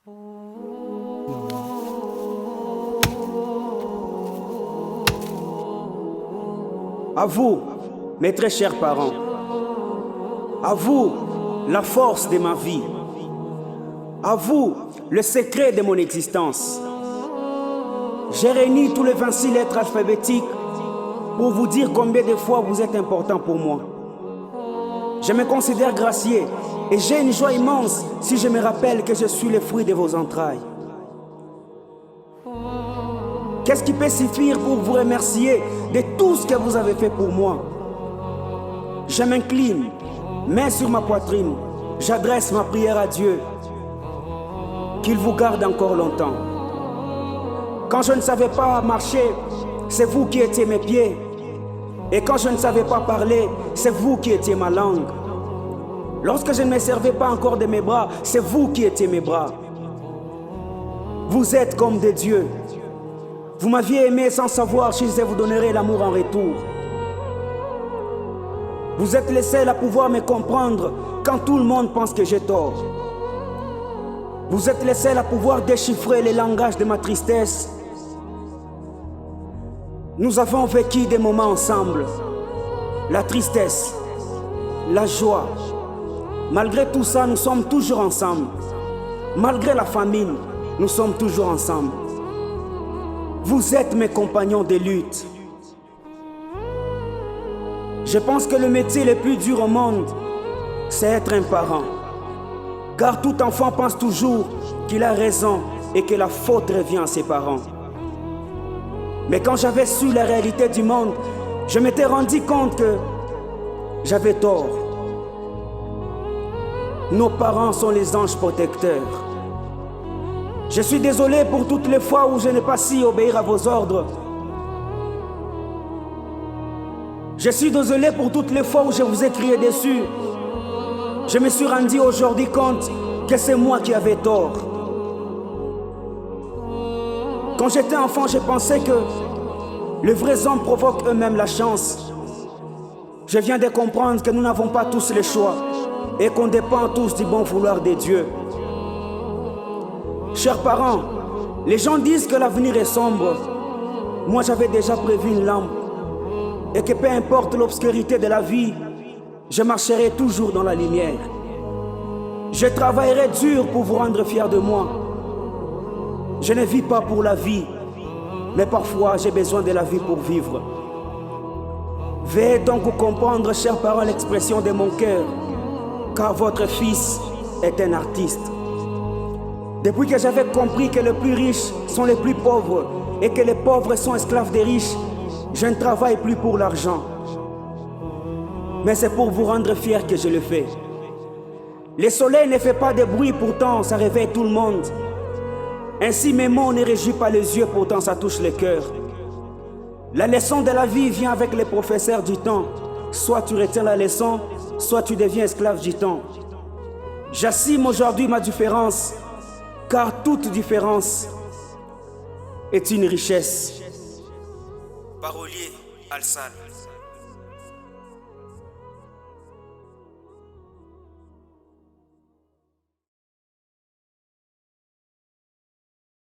À vous, mes très chers parents. À vous, la force de ma vie. À vous, le secret de mon existence. J'ai réuni tous les 26 lettres alphabétiques pour vous dire combien de fois vous êtes important pour moi. Je me considère gracié et j'ai une joie immense si je me rappelle que je suis le fruit de vos entrailles. Qu'est-ce qui peut suffire pour vous remercier de tout ce que vous avez fait pour moi? Je m'incline, main sur ma poitrine, j'adresse ma prière à Dieu. Qu'il vous garde encore longtemps. Quand je ne savais pas marcher, c'est vous qui étiez mes pieds. Et quand je ne savais pas parler, c'est vous qui étiez ma langue. Lorsque je ne me servais pas encore de mes bras, c'est vous qui étiez mes bras. Vous êtes comme des dieux. Vous m'aviez aimé sans savoir si je vous donnerais l'amour en retour. Vous êtes les seuls à pouvoir me comprendre quand tout le monde pense que j'ai tort. Vous êtes les seuls à pouvoir déchiffrer les langages de ma tristesse. Nous avons vécu des moments ensemble. La tristesse, la joie. Malgré tout ça, nous sommes toujours ensemble. Malgré la famine, nous sommes toujours ensemble. Vous êtes mes compagnons de lutte. Je pense que le métier le plus dur au monde, c'est être un parent. Car tout enfant pense toujours qu'il a raison et que la faute revient à ses parents. Mais quand j'avais su la réalité du monde, je m'étais rendu compte que j'avais tort. Nos parents sont les anges protecteurs. Je suis désolé pour toutes les fois où je n'ai pas su obéir à vos ordres. Je suis désolé pour toutes les fois où je vous ai crié dessus. Je me suis rendu aujourd'hui compte que c'est moi qui avais tort. Quand j'étais enfant, je pensais que les vrais hommes provoquent eux-mêmes la chance. Je viens de comprendre que nous n'avons pas tous le choix et qu'on dépend tous du bon vouloir de Dieu. Chers parents, les gens disent que l'avenir est sombre. Moi, j'avais déjà prévu une lampe et que peu importe l'obscurité de la vie, je marcherai toujours dans la lumière. Je travaillerai dur pour vous rendre fiers de moi. Je ne vis pas pour la vie, mais parfois j'ai besoin de la vie pour vivre. Veuillez donc comprendre, chers parents, l'expression de mon cœur, car votre fils est un artiste. Depuis que j'avais compris que les plus riches sont les plus pauvres et que les pauvres sont esclaves des riches, je ne travaille plus pour l'argent. Mais c'est pour vous rendre fiers que je le fais. Le soleil ne fait pas de bruit, pourtant ça réveille tout le monde. Ainsi mes mots ne réjouissent pas les yeux, pourtant ça touche le cœur. La leçon de la vie vient avec les professeurs du temps. Soit tu retiens la leçon, soit tu deviens esclave du temps. J'assume aujourd'hui ma différence, car toute différence est une richesse. Parolier Alsal.